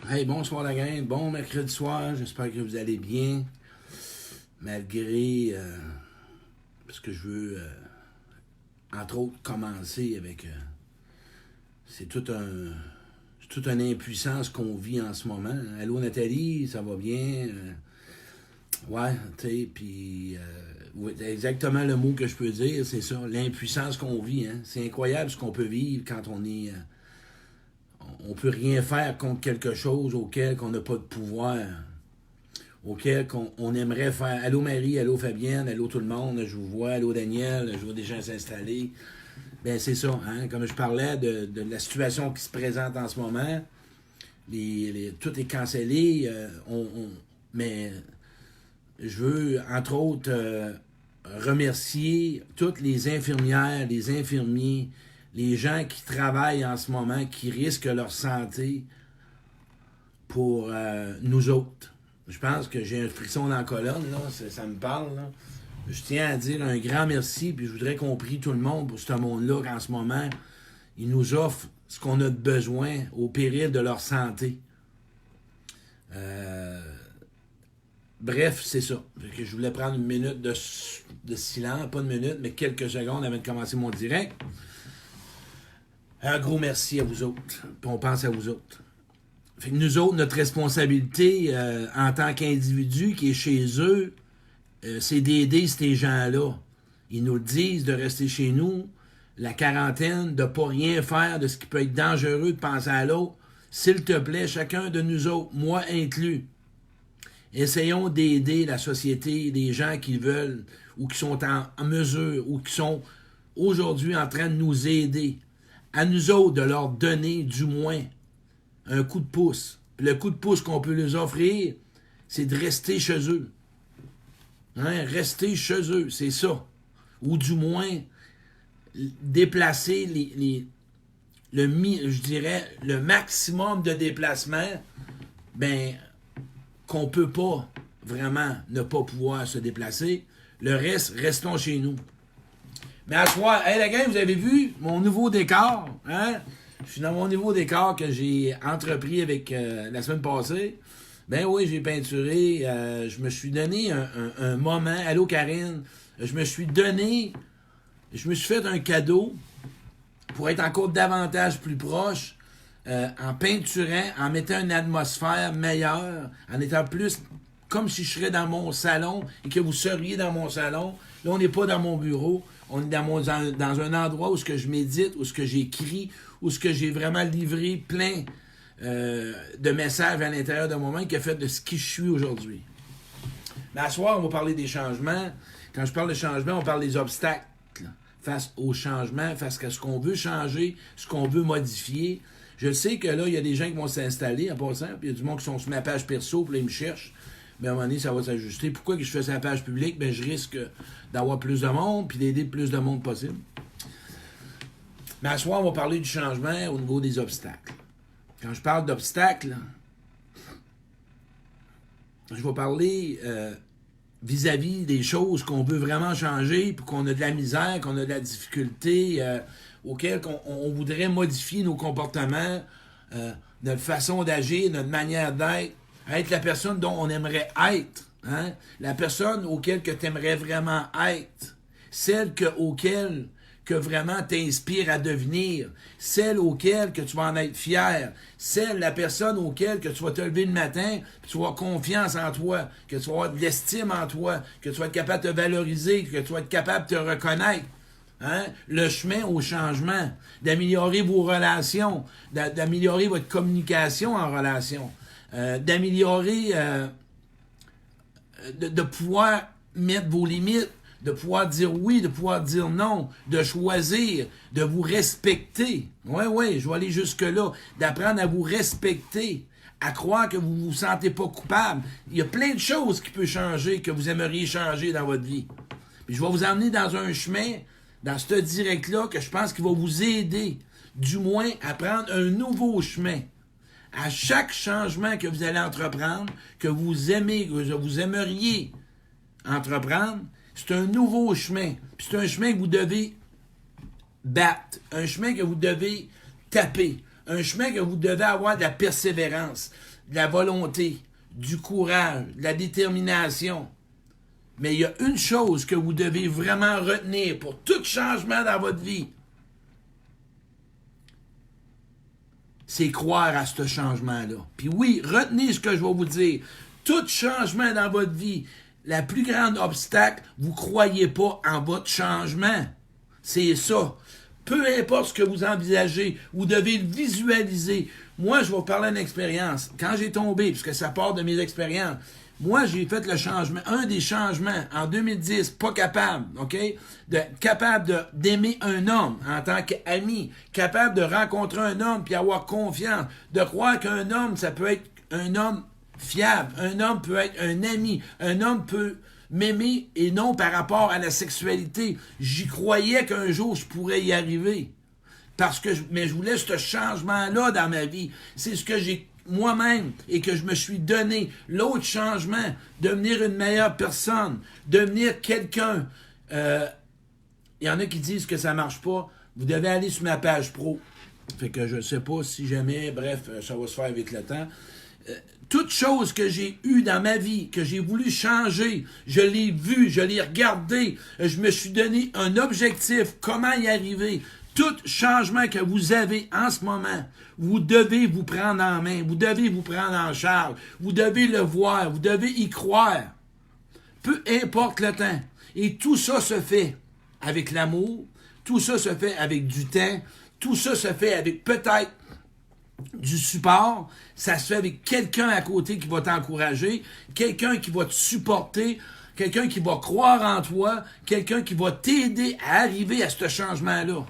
Hey, bonsoir la gang, bon mercredi soir, j'espère que vous allez bien, malgré, parce que je veux, entre autres, commencer avec, c'est toute une impuissance qu'on vit en ce moment. Allô Nathalie, ça va bien? Ouais, tu sais, puis, ouais, c'est exactement le mot que je peux dire, c'est ça, l'impuissance qu'on vit, hein. C'est incroyable ce qu'on peut vivre quand on est... on peut rien faire contre quelque chose auquel on n'a pas de pouvoir, auquel on aimerait faire. Allô Marie, allô Fabienne, allô tout le monde, je vous vois, allô Daniel, je vois des gens s'installer. Ben c'est ça, hein, comme je parlais de la situation qui se présente en ce moment, tout est cancellé, mais je veux, entre autres, remercier toutes les infirmières, les infirmiers, les gens qui travaillent en ce moment, qui risquent leur santé pour nous autres. Je pense que j'ai un frisson dans la colonne, là, ça me parle. Là. Je tiens à dire un grand merci, puis je voudrais qu'on prie tout le monde pour ce monde-là qu'en ce moment, ils nous offrent ce qu'on a de besoin au péril de leur santé. Bref, c'est ça. Je voulais prendre une minute de silence, pas une minute, mais quelques secondes avant de commencer mon direct. Un gros merci à vous autres. Puis on pense à vous autres. Fait que nous autres, notre responsabilité en tant qu'individu qui est chez eux, c'est d'aider ces gens-là. Ils nous le disent de rester chez nous, la quarantaine, de ne pas rien faire de ce qui peut être dangereux, de penser à l'autre. S'il te plaît, chacun de nous autres, moi inclus, essayons d'aider la société, des gens qui veulent ou qui sont en mesure ou qui sont aujourd'hui en train de nous aider. À nous autres de leur donner du moins un coup de pouce. Le coup de pouce qu'on peut leur offrir, c'est de rester chez eux. Hein? Rester chez eux, c'est ça. Ou du moins déplacer je dirais, le maximum de déplacements, ben, qu'on peut pas vraiment ne pas pouvoir se déplacer. Le reste, restons chez nous. Mais à soir, hey la gang, vous avez vu mon nouveau décor, hein? Je suis dans mon nouveau décor que j'ai entrepris avec la semaine passée. Ben oui, j'ai peinturé. Je me suis donné un moment. Allô Karine. Je me suis fait un cadeau pour être encore davantage plus proche en peinturant, en mettant une atmosphère meilleure, en étant plus comme si je serais dans mon salon et que vous seriez dans mon salon. Là, on n'est pas dans mon bureau. On est dans un endroit où ce que je médite, où ce que j'écris, où ce que j'ai vraiment livré plein de messages à l'intérieur de moi-même qui a fait de ce qui je suis aujourd'hui. Mais à soir, on va parler des changements. Quand je parle de changements, on parle des obstacles face aux changements, face à ce qu'on veut changer, ce qu'on veut modifier. Je sais que là, il y a des gens qui vont s'installer en passant, puis il y a du monde qui sont sur ma page perso, puis là, ils me cherchent. Mais à un moment donné, ça va s'ajuster. Pourquoi que je fais sa page publique? Ben, je risque d'avoir plus de monde, puis d'aider plus de monde possible. Mais à ce soir, on va parler du changement au niveau des obstacles. Quand je parle d'obstacles, je vais parler vis-à-vis des choses qu'on veut vraiment changer, puis qu'on a de la misère, qu'on a de la difficulté, auxquelles on voudrait modifier nos comportements, notre façon d'agir, notre manière d'être, être la personne dont on aimerait être, hein? La personne auquel que tu aimerais vraiment être, celle auquel que vraiment t'inspire à devenir, celle auquel que tu vas en être fier, la personne auquel que tu vas te lever le matin, puis tu vas avoir confiance en toi, que tu vas avoir de l'estime en toi, que tu vas être capable de te valoriser, que tu vas être capable de te reconnaître. Hein? Le chemin au changement, d'améliorer vos relations, d'améliorer votre communication en relation, d'améliorer, de pouvoir mettre vos limites, de pouvoir dire oui, de pouvoir dire non, de choisir, de vous respecter. Oui, je vais aller jusque-là. D'apprendre à vous respecter, à croire que vous ne vous sentez pas coupable. Il y a plein de choses qui peuvent changer, que vous aimeriez changer dans votre vie. Puis je vais vous emmener dans un chemin, dans ce direct-là, que je pense qu'il va vous aider, du moins, à prendre un nouveau chemin. À chaque changement que vous allez entreprendre, que vous aimeriez entreprendre, c'est un nouveau chemin. Puis c'est un chemin que vous devez battre, un chemin que vous devez taper, un chemin que vous devez avoir de la persévérance. de la volonté, du courage, de la détermination. Mais il y a une chose que vous devez vraiment retenir pour tout changement dans votre vie. C'est croire à ce changement-là. Puis oui, retenez ce que je vais vous dire. Tout changement dans votre vie, la plus grande obstacle, vous ne croyez pas en votre changement. C'est ça. Peu importe ce que vous envisagez, vous devez le visualiser. Moi, je vais vous parler d'une expérience. Quand j'ai tombé, puisque ça part de mes expériences, moi, j'ai fait le changement, un des changements en 2010, pas capable, OK? Capable d'aimer un homme en tant qu'ami, capable de rencontrer un homme puis avoir confiance, de croire qu'un homme, ça peut être un homme fiable, un homme peut être un ami, un homme peut m'aimer et non par rapport à la sexualité. J'y croyais qu'un jour je pourrais y arriver. Mais je voulais ce changement-là dans ma vie. C'est ce que j'ai moi-même et que je me suis donné. L'autre changement, devenir une meilleure personne, devenir quelqu'un. Il y en a qui disent que ça marche pas. Vous devez aller sur ma page pro. Fait que je sais pas si jamais, bref, ça va se faire avec le temps. Toute chose que j'ai eue dans ma vie, que j'ai voulu changer, je l'ai vu, je l'ai regardé, je me suis donné un objectif, comment y arriver. Tout changement que vous avez en ce moment, vous devez vous prendre en main, vous devez vous prendre en charge, vous devez le voir, vous devez y croire. Peu importe le temps. Et tout ça se fait avec l'amour, tout ça se fait avec du temps, tout ça se fait avec peut-être du support, ça se fait avec quelqu'un à côté qui va t'encourager, quelqu'un qui va te supporter, quelqu'un qui va croire en toi, quelqu'un qui va t'aider à arriver à ce changement-là.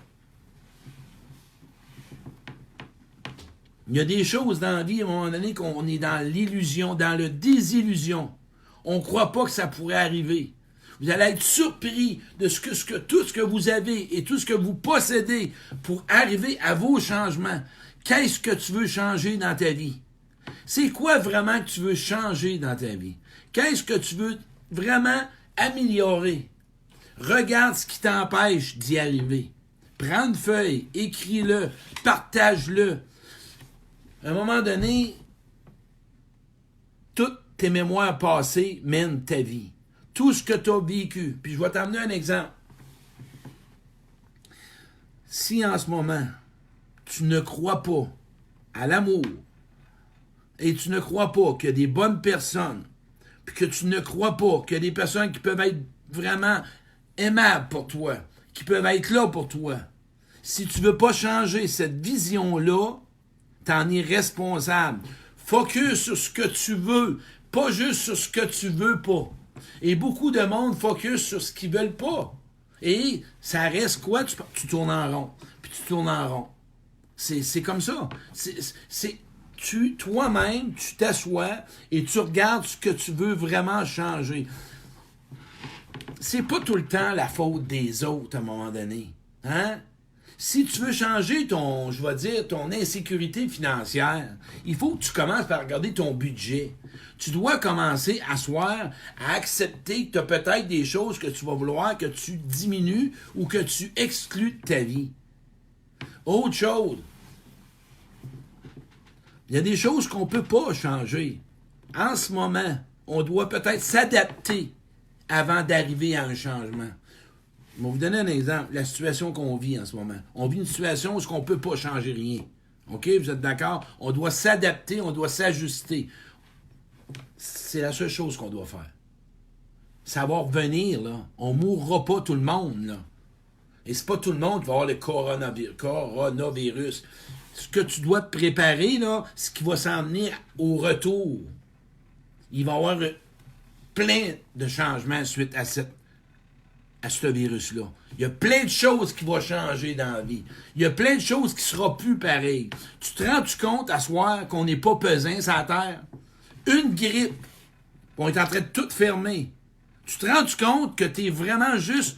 Il y a des choses dans la vie, à un moment donné, qu'on est dans l'illusion, dans le désillusion. On ne croit pas que ça pourrait arriver. Vous allez être surpris de tout ce que vous avez et tout ce que vous possédez pour arriver à vos changements. Qu'est-ce que tu veux changer dans ta vie? C'est quoi vraiment que tu veux changer dans ta vie? Qu'est-ce que tu veux vraiment améliorer? Regarde ce qui t'empêche d'y arriver. Prends une feuille, écris-le, partage-le. À un moment donné, toutes tes mémoires passées mènent ta vie. Tout ce que tu as vécu. Puis je vais t'amener un exemple. Si en ce moment, tu ne crois pas à l'amour et tu ne crois pas qu'il y a des bonnes personnes, puis que tu ne crois pas qu'il y a des personnes qui peuvent être vraiment aimables pour toi, qui peuvent être là pour toi, si tu ne veux pas changer cette vision-là, t'en es responsable. Focus sur ce que tu veux, pas juste sur ce que tu veux pas. Et beaucoup de monde focus sur ce qu'ils veulent pas. Et ça reste quoi? Tu tournes en rond. Puis tu tournes en rond. C'est comme ça. Toi-même, tu t'assois et tu regardes ce que tu veux vraiment changer. C'est pas tout le temps la faute des autres à un moment donné. Hein? Si tu veux changer ton insécurité financière, il faut que tu commences par regarder ton budget. Tu dois commencer à asseoir, à accepter que tu as peut-être des choses que tu vas vouloir que tu diminues ou que tu exclues de ta vie. Autre chose, il y a des choses qu'on ne peut pas changer. En ce moment, on doit peut-être s'adapter avant d'arriver à un changement. Je vais vous donner un exemple, la situation qu'on vit en ce moment. On vit une situation où on ne peut pas changer rien. OK? Vous êtes d'accord? On doit s'adapter, on doit s'ajuster. C'est la seule chose qu'on doit faire. Ça va revenir, là. On ne mourra pas tout le monde, là. Et c'est pas tout le monde qui va avoir le coronavirus. Ce que tu dois te préparer, là, ce qui va s'en venir au retour. Il va y avoir plein de changements suite à ce virus-là. Il y a plein de choses qui vont changer dans la vie. Il y a plein de choses qui ne seront plus pareilles. Tu te rends-tu compte à soir qu'on n'est pas pesant sur la terre? Une grippe, on est en train de tout fermer. Tu te rends-tu compte que tu es vraiment juste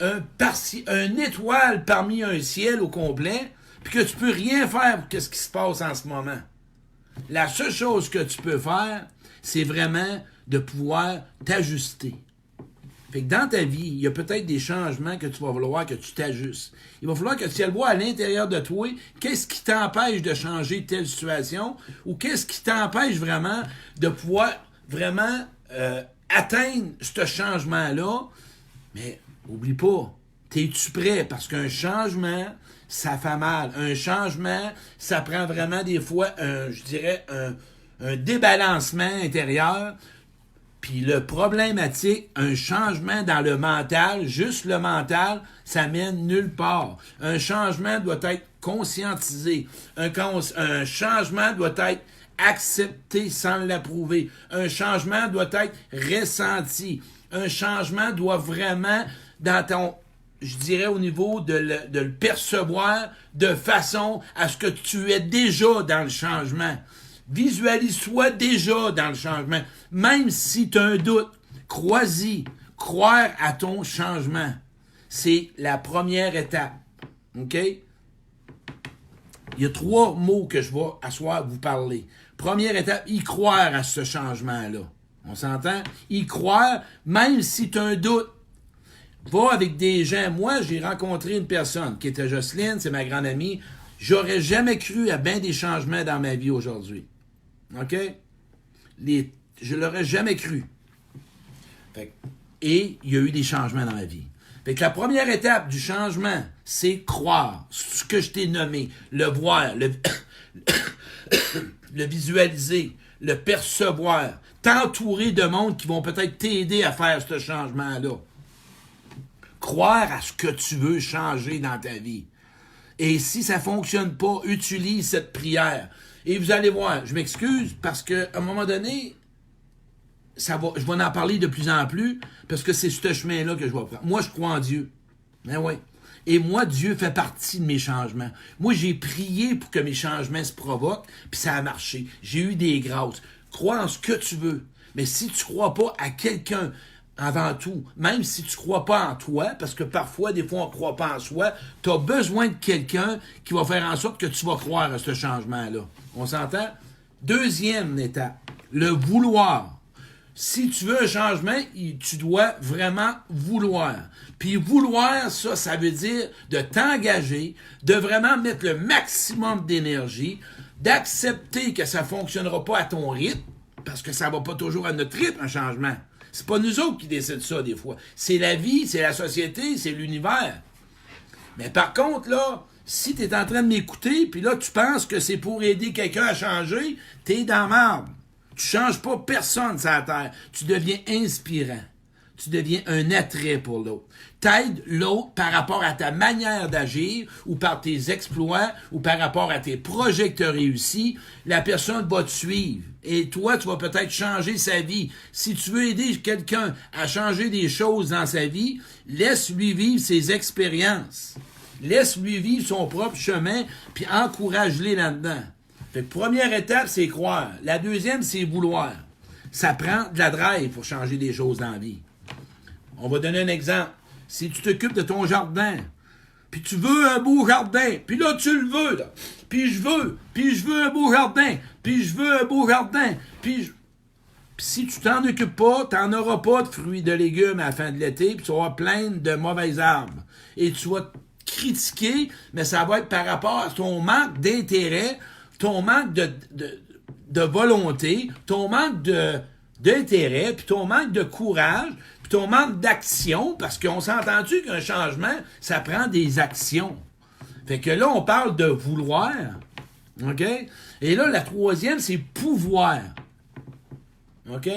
un étoile parmi un ciel au complet, puis que tu peux rien faire pour ce qui se passe en ce moment? La seule chose que tu peux faire, c'est vraiment de pouvoir t'ajuster. Fait que dans ta vie, il y a peut-être des changements que tu vas vouloir que tu t'ajustes. Il va falloir que tu ailles voir à l'intérieur de toi qu'est-ce qui t'empêche de changer telle situation ou qu'est-ce qui t'empêche vraiment de pouvoir vraiment atteindre ce changement-là. Mais oublie pas, t'es-tu prêt? Parce qu'un changement, ça fait mal. Un changement, ça prend vraiment des fois, je dirais, un débalancement intérieur. Puis le problématique, un changement dans le mental, juste le mental, ça mène nulle part. Un changement doit être conscientisé. Un changement doit être accepté sans l'approuver. Un changement doit être ressenti. Un changement doit vraiment, dans ton, je dirais au niveau de le percevoir de façon à ce que tu es déjà dans le changement. Visualise-toi déjà dans le changement. Même si tu as un doute, crois-y. Croire à ton changement. C'est la première étape. OK? Il y a 3 mots que je vais à soir vous parler. Première étape, y croire à ce changement-là. On s'entend? Y croire, même si tu as un doute. Va avec des gens. Moi, j'ai rencontré une personne qui était Jocelyne, c'est ma grande amie. J'aurais jamais cru à bien des changements dans ma vie aujourd'hui. OK? Je l'aurais jamais cru. Et il y a eu des changements dans ma vie. Fait que la première étape du changement, c'est croire. Ce que je t'ai nommé. Le voir, le visualiser, le percevoir. T'entourer de monde qui vont peut-être t'aider à faire ce changement-là. Croire à ce que tu veux changer dans ta vie. Et si ça ne fonctionne pas, utilise cette prière. Et vous allez voir, je m'excuse parce qu'à un moment donné, je vais en parler de plus en plus parce que c'est ce chemin-là que je vais prendre. Moi, je crois en Dieu. Ben oui. Et moi, Dieu fait partie de mes changements. Moi, j'ai prié pour que mes changements se provoquent, puis ça a marché. J'ai eu des grâces. Crois en ce que tu veux. Mais si tu ne crois pas à quelqu'un avant tout, même si tu ne crois pas en toi, parce que parfois, des fois, on ne croit pas en soi, tu as besoin de quelqu'un qui va faire en sorte que tu vas croire à ce changement-là. On s'entend? Deuxième étape, le vouloir. Si tu veux un changement, tu dois vraiment vouloir. Puis vouloir, ça veut dire de t'engager, de vraiment mettre le maximum d'énergie, d'accepter que ça ne fonctionnera pas à ton rythme, parce que ça ne va pas toujours à notre rythme, un changement. C'est pas nous autres qui décident ça, des fois. C'est la vie, c'est la société, c'est l'univers. Mais par contre, là, si tu es en train de m'écouter, puis là, tu penses que c'est pour aider quelqu'un à changer, t'es dans la merde. Tu changes pas personne sur la terre. Tu deviens inspirant. Tu deviens un attrait pour l'autre. T'aides l'autre par rapport à ta manière d'agir ou par tes exploits ou par rapport à tes projets que tu as réussis. La personne va te suivre. Et toi, tu vas peut-être changer sa vie. Si tu veux aider quelqu'un à changer des choses dans sa vie, laisse-lui vivre ses expériences. Laisse-lui vivre son propre chemin, puis encourage-les là-dedans. Fait que première étape, c'est croire. La deuxième, c'est vouloir. Ça prend de la drive pour changer des choses dans la vie. On va donner un exemple. Si tu t'occupes de ton jardin, puis tu veux un beau jardin, puis là, tu le veux, là. Puis je veux un beau jardin, puis je veux un beau jardin, puis si tu t'en occupes pas, tu n'en auras pas de fruits, de légumes à la fin de l'été, puis tu vas avoir plein de mauvaises arbres. Et tu vas te critiquer, mais ça va être par rapport à ton manque d'intérêt, ton manque de volonté, ton manque d'intérêt, puis ton manque de courage, puis ton manque d'action, parce qu'on s'entend-tu qu'un changement, ça prend des actions. Fait que là, on parle de vouloir, OK? Et là, la troisième, c'est pouvoir. OK?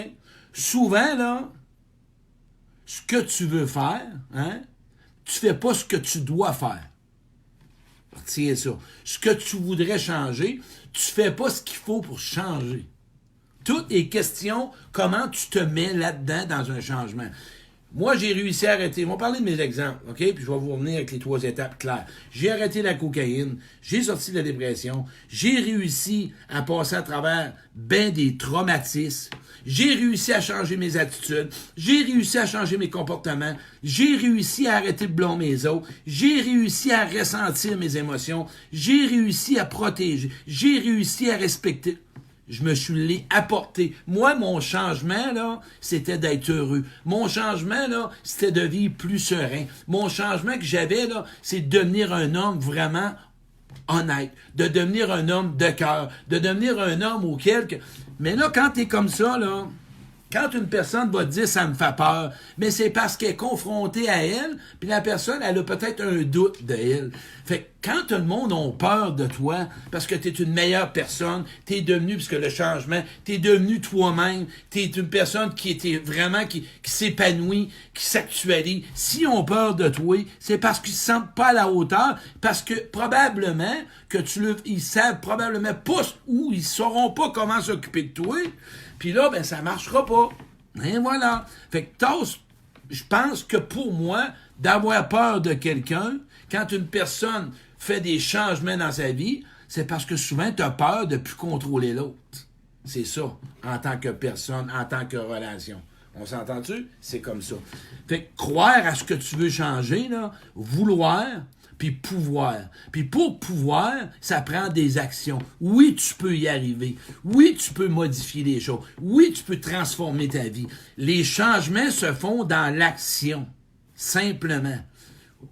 Souvent, là, ce que tu veux faire, hein, tu fais pas ce que tu dois faire. Retiens ça. Ce que tu voudrais changer, tu fais pas ce qu'il faut pour changer. Tout est question comment tu te mets là-dedans dans un changement. Moi, j'ai réussi à arrêter. On va parler de mes exemples, OK? Puis je vais vous revenir avec les 3 étapes claires. J'ai arrêté la cocaïne, j'ai sorti de la dépression, j'ai réussi à passer à travers ben des traumatismes, j'ai réussi à changer mes attitudes, j'ai réussi à changer mes comportements, j'ai réussi à arrêter de blâmer les autres, j'ai réussi à ressentir mes émotions, j'ai réussi à protéger, j'ai réussi à respecter. Je me suis apporté. Moi, mon changement, là, c'était d'être heureux. Mon changement, là, c'était de vivre plus serein. Mon changement que j'avais, là, c'est de devenir un homme vraiment honnête, de devenir un homme de cœur, de devenir un homme auquel... Mais là, quand t'es comme ça, là, quand une personne va te dire « ça me fait peur », mais c'est parce qu'elle est confrontée à elle, puis la personne, elle a peut-être un doute de elle. Fait que quand tout le monde a peur de toi, parce que tu es une meilleure personne, tu es devenu, parce que le changement, tu es devenu toi-même, tu es une personne qui était vraiment, qui s'épanouit, qui s'actualise. S'ils ont peur de toi, c'est parce qu'ils ne se sentent pas à la hauteur, parce que probablement que ils savent probablement pas où, ils sauront pas comment s'occuper de toi. Puis là, ben, ça marchera pas. Et voilà. Fait que je pense que pour moi, d'avoir peur de quelqu'un, quand une personne fait des changements dans sa vie, c'est parce que souvent, tu as peur de plus contrôler l'autre. C'est ça, en tant que personne, en tant que relation. On s'entend-tu? C'est comme ça. Fait que croire à ce que tu veux changer, là, vouloir, puis pouvoir. Puis pour pouvoir, ça prend des actions. Oui, tu peux y arriver. Oui, tu peux modifier les choses. Oui, tu peux transformer ta vie. Les changements se font dans l'action. Simplement.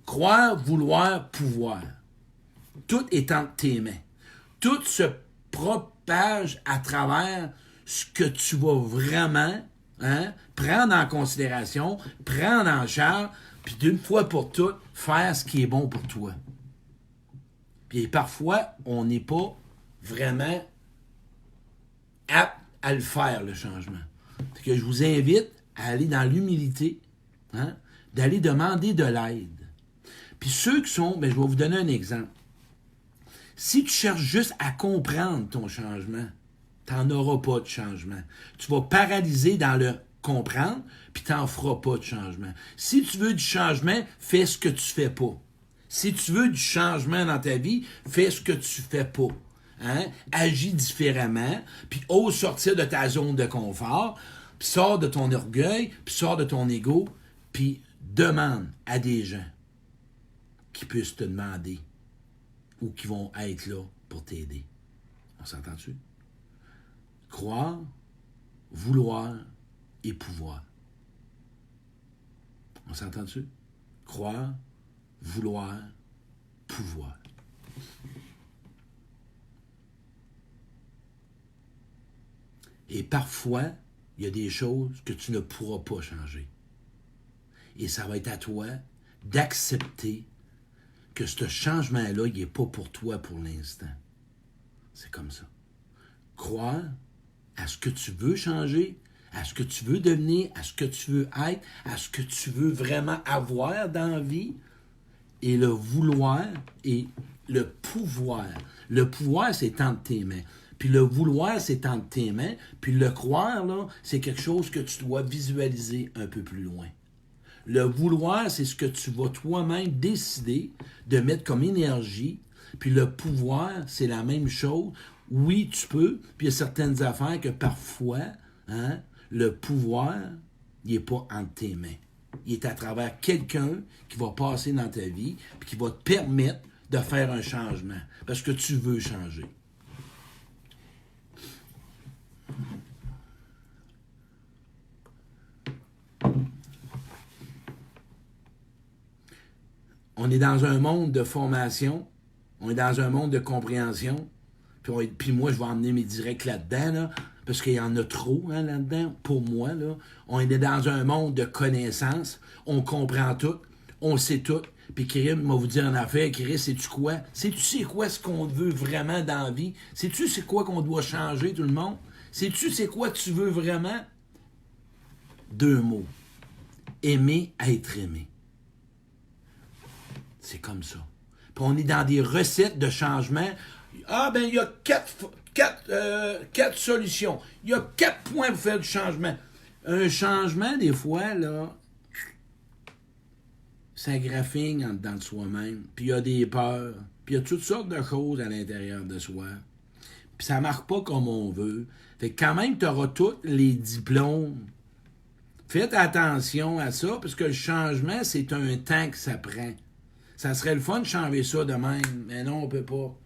Croire, vouloir, pouvoir. Tout est entre tes mains. Tout se propage à travers ce que tu vas vraiment prendre en considération, prendre en charge, puis d'une fois pour toutes, faire ce qui est bon pour toi. Puis parfois, on n'est pas vraiment apte à le faire, le changement. Fait que je vous invite à aller dans l'humilité, d'aller demander de l'aide. Puis ceux qui sont, je vais vous donner un exemple. Si tu cherches juste à comprendre ton changement, tu n'en auras pas de changement. Tu vas paralyser dans le comprendre, puis tu n'en feras pas de changement. Si tu veux du changement, fais ce que tu fais pas. Si tu veux du changement dans ta vie, fais ce que tu fais pas. Agis différemment, puis ose sortir de ta zone de confort, puis sors de ton orgueil, puis sors de ton ego, puis demande à des gens qui puissent te demander ou qui vont être là pour t'aider. On s'entend-tu? Croire, vouloir et pouvoir. On s'entend-tu? Croire, vouloir, pouvoir. Et parfois, il y a des choses que tu ne pourras pas changer. Et ça va être à toi d'accepter que ce changement-là, il n'est pas pour toi pour l'instant. C'est comme ça. Croire à ce que tu veux changer, à ce que tu veux devenir, à ce que tu veux être, à ce que tu veux vraiment avoir dans la vie, et le vouloir et le pouvoir. Le pouvoir, c'est entre tes mains. Puis le vouloir, c'est entre tes mains. Puis le croire, là, c'est quelque chose que tu dois visualiser un peu plus loin. Le vouloir, c'est ce que tu vas toi-même décider de mettre comme énergie. Puis le pouvoir, c'est la même chose. Oui, tu peux. Puis il y a certaines affaires que parfois, le pouvoir, il n'est pas entre tes mains. Il est à travers quelqu'un qui va passer dans ta vie puis qui va te permettre de faire un changement. Parce que tu veux changer. On est dans un monde de formation, on est dans un monde de compréhension, puis moi, je vais emmener mes directs là-dedans, là, parce qu'il y en a trop là-dedans, pour moi. Là. On est dans un monde de connaissances, on comprend tout, on sait tout, puis Kirim m'a vous dire en affaire, Kirim, sais-tu quoi? Sais-tu c'est quoi ce qu'on veut vraiment dans la vie? Sais-tu c'est quoi qu'on doit changer, tout le monde? Sais-tu c'est quoi tu veux vraiment? 2 mots. Aimer, être aimé. C'est comme ça. Puis on est dans des recettes de changement. Ah, ben, il y a 4 solutions. Il y a 4 points pour faire du changement. Un changement, des fois, là, ça graphine en dedans de soi-même. Puis il y a des peurs. Puis il y a toutes sortes de choses à l'intérieur de soi. Puis ça ne marche pas comme on veut. Fait que quand même, tu auras tous les diplômes. Faites attention à ça, parce que le changement, c'est un temps que ça prend. Ça serait le fun de changer ça de même, mais non, on peut pas.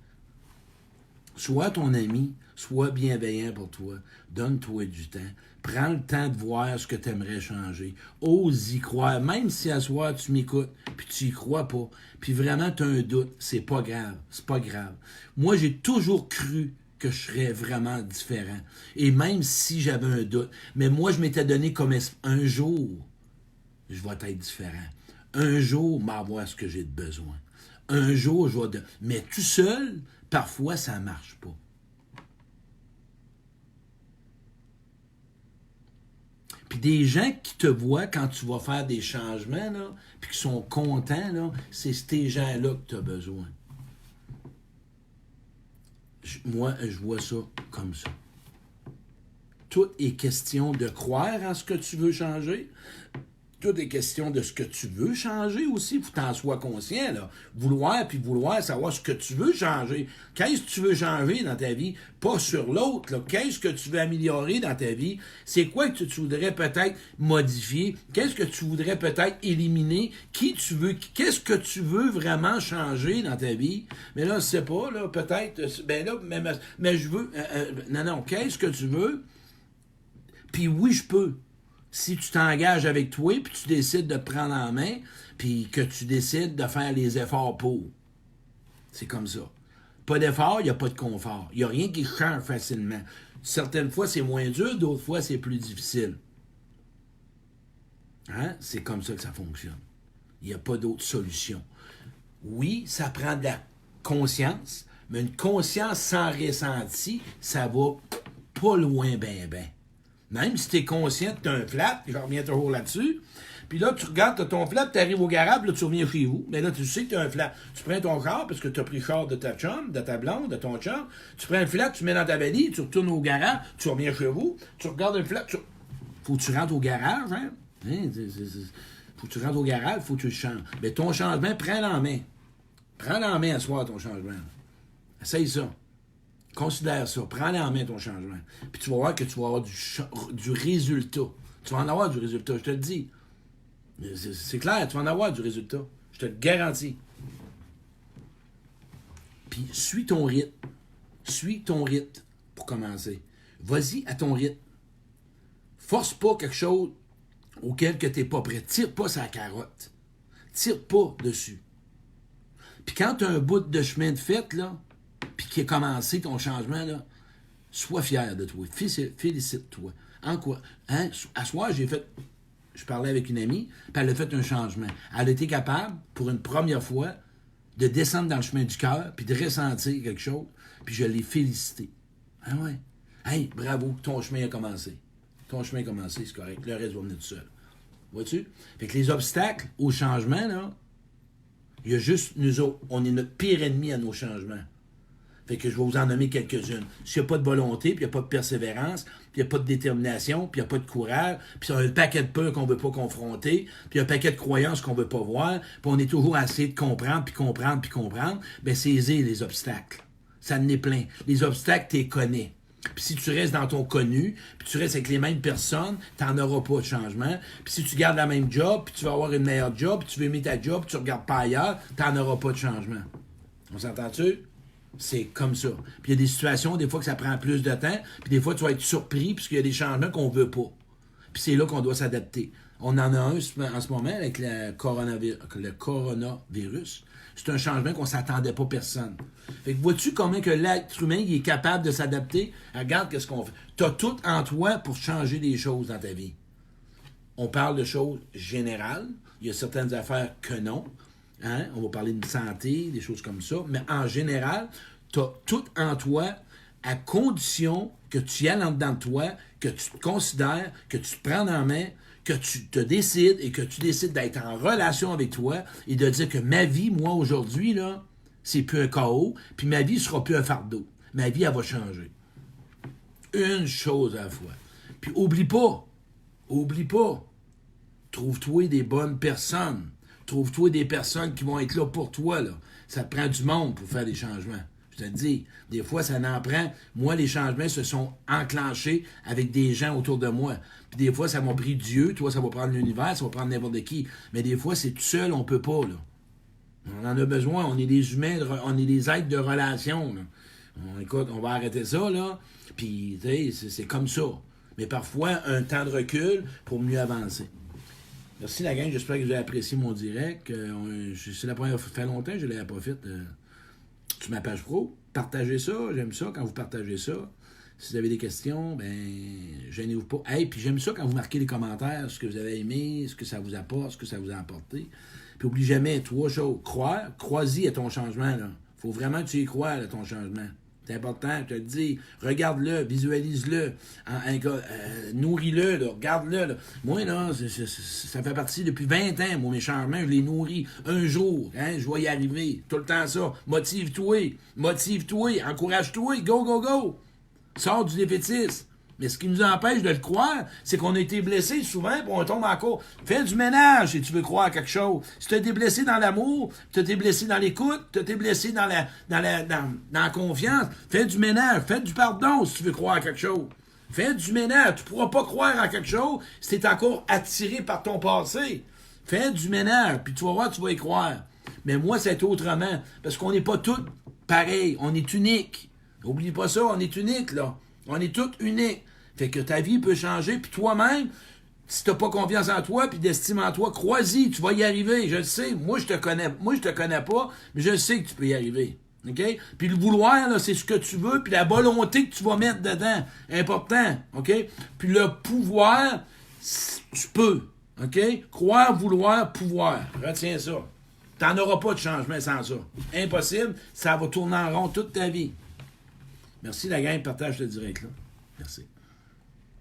Sois ton ami, Sois bienveillant pour toi. Donne-toi du temps. Prends le temps de voir ce que tu aimerais changer. Ose y croire. Même si à soir, tu m'écoutes, puis tu y crois pas, puis vraiment tu as un doute, c'est pas grave. C'est pas grave. Moi, j'ai toujours cru que je serais vraiment différent. Et même si j'avais un doute, mais moi, je m'étais donné comme un jour, je vais être différent. Un jour, m'avoir ce que j'ai de besoin. Un jour, je vais... Mais tout seul, parfois, ça ne marche pas. Puis des gens qui te voient quand tu vas faire des changements, là, puis qui sont contents, là, c'est ces gens-là que tu as besoin. Moi, je vois ça comme ça. Tout est question de croire en ce que tu veux changer. Tout est question de ce que tu veux changer aussi. Il faut que tu en sois conscient. Là. Vouloir, savoir ce que tu veux changer. Qu'est-ce que tu veux changer dans ta vie? Pas sur l'autre. Là. Qu'est-ce que tu veux améliorer dans ta vie? C'est quoi que tu voudrais peut-être modifier? Qu'est-ce que tu voudrais peut-être éliminer? Qu'est-ce que tu veux vraiment changer dans ta vie? Mais là, je sais pas, là, peut-être. Ben là, mais je veux. Non, qu'est-ce que tu veux? Puis oui, je peux. Si tu t'engages avec toi, puis tu décides de te prendre en main, puis que tu décides de faire les efforts pour. C'est comme ça. Pas d'effort, il n'y a pas de confort. Il n'y a rien qui change facilement. Certaines fois, c'est moins dur, d'autres fois, c'est plus difficile. Hein? C'est comme ça que ça fonctionne. Il n'y a pas d'autre solution. Oui, ça prend de la conscience, mais une conscience sans ressenti, ça va pas loin ben. Même si tu es conscient que tu as un flat, je reviens toujours là-dessus, puis là, tu regardes, tu as ton flat, tu arrives au garage, là, tu reviens chez vous, mais là, tu sais que tu as un flat. Tu prends ton char, parce que tu as pris le char de ta chum, de ta blonde, de ton chum, tu prends le flat, tu mets dans ta valise, tu retournes au garage, tu reviens chez vous, tu regardes le flat, faut que tu rentres au garage, hein? Faut que tu rentres au garage, faut que tu le changes. Mais ton changement, prends-le en main. Prends-le en main à soir, ton changement. Essaye ça. Considère ça. Prends-le en main, ton changement. Puis tu vas voir que tu vas avoir du résultat. Tu vas en avoir du résultat, je te le dis. C'est clair, tu vas en avoir du résultat. Je te le garantis. Puis suis ton rythme. Suis ton rythme pour commencer. Vas-y à ton rythme. Force pas quelque chose auquel tu n'es pas prêt. Tire pas sa carotte. Tire pas dessus. Puis quand tu as un bout de chemin de fait, là, puis qui a commencé ton changement, là, sois fier de toi. Félicite-toi. En quoi? Hein? À soir, je parlais avec une amie, puis elle a fait un changement. Elle a été capable, pour une première fois, de descendre dans le chemin du cœur, puis de ressentir quelque chose, puis je l'ai félicité. Ah ouais? Hey, bravo, ton chemin a commencé. Ton chemin a commencé, c'est correct. Le reste va venir tout seul. Vois-tu? Fait que les obstacles au changement, là, il y a juste nous autres. On est notre pire ennemi à nos changements. Fait que je vais vous en nommer quelques-unes. S'il n'y a pas de volonté, puis il n'y a pas de persévérance, puis il n'y a pas de détermination, puis il n'y a pas de courage, puis il y a un paquet de peurs qu'on ne veut pas confronter, puis il y a un paquet de croyances qu'on ne veut pas voir, puis on est toujours à essayer de comprendre, bien c'est les obstacles. Ça en est plein. Les obstacles, tu les connais. Puis si tu restes dans ton connu, puis tu restes avec les mêmes personnes, tu n'en auras pas de changement. Puis si tu gardes la même job, puis tu vas avoir une meilleure job, puis tu veux aimer ta job, puis tu ne regardes pas ailleurs, tu n'en auras pas de changement. On s'entend-tu? C'est comme ça. Puis il y a des situations, des fois, que ça prend plus de temps, puis des fois, tu vas être surpris, puisqu'il y a des changements qu'on ne veut pas. Puis c'est là qu'on doit s'adapter. On en a un en ce moment avec le coronavirus. C'est un changement qu'on ne s'attendait pas personne. Fait que vois-tu comment que l'être humain il est capable de s'adapter? Regarde ce qu'on fait. Tu as tout en toi pour changer des choses dans ta vie. On parle de choses générales. Il y a certaines affaires que non. Hein? On va parler de santé, des choses comme ça. Mais en général, tu as tout en toi à condition que tu y ailles en dedans de toi, que tu te considères, que tu te prends en main, que tu te décides et que tu décides d'être en relation avec toi et de dire que ma vie, moi, aujourd'hui, là, c'est plus un chaos, puis ma vie ne sera plus un fardeau. Ma vie, elle va changer. Une chose à la fois. Puis oublie pas, trouve-toi des bonnes personnes. Trouve-toi des personnes qui vont être là pour toi, là. Ça te prend du monde pour faire des changements. Je te dis, des fois, ça n'en prend. Moi, les changements se sont enclenchés avec des gens autour de moi. Puis des fois, ça m'a pris Dieu. Toi, ça va prendre l'univers, ça va prendre n'importe qui. Mais des fois, c'est tout seul, on peut pas, là. On en a besoin. On est des humains, on est des êtres de relation, là. Écoute, on va arrêter ça, là. Puis, tu sais, c'est comme ça. Mais parfois, un temps de recul pour mieux avancer. Merci la gang, j'espère que vous avez apprécié mon direct. C'est la première fois, ça fait longtemps que je l'ai pas fait sur ma page pro. Partagez ça, j'aime ça quand vous partagez ça. Si vous avez des questions, ben gênez-vous pas. Hey, puis j'aime ça quand vous marquez les commentaires, ce que vous avez aimé, ce que ça vous apporte, ce que ça vous a apporté. Puis oublie jamais 3 choses. Crois-y à ton changement, là. Faut vraiment que tu y crois, à ton changement. C'est important, je te le dis. Regarde-le, visualise-le, nourris-le, là, regarde-le. Là. Moi, là, ça fait partie depuis 20 ans, moi, mes changements, je les nourris. Un jour, je vais y arriver. Tout le temps ça. Motive-toi, encourage-toi, go, go, go. Sors du défaitisme. Mais ce qui nous empêche de le croire, c'est qu'on a été blessé souvent, puis on tombe encore. Fais du ménage si tu veux croire à quelque chose. Si tu as été blessé dans l'amour, tu as été blessé dans l'écoute, tu as été blessé dans la confiance, fais du ménage, fais du pardon si tu veux croire à quelque chose. Fais du ménage. Tu ne pourras pas croire à quelque chose si tu es encore attiré par ton passé. Fais du ménage, puis tu vas voir, tu vas y croire. Mais moi, c'est autrement, parce qu'on n'est pas tous pareils, on est unique. N'oublie pas ça, on est unique, là. On est tous uniques. Fait que ta vie peut changer, puis toi-même, si t'as pas confiance en toi, puis d'estime en toi, crois-y, tu vas y arriver. Je le sais. Moi, je te connais pas, mais je sais que tu peux y arriver. OK? Puis le vouloir, là, c'est ce que tu veux, puis la volonté que tu vas mettre dedans. Important. OK? Puis le pouvoir, tu peux. OK? Croire, vouloir, pouvoir. Retiens ça. T'en auras pas de changement sans ça. Impossible. Ça va tourner en rond toute ta vie. Merci la gang, partage le direct là. Merci.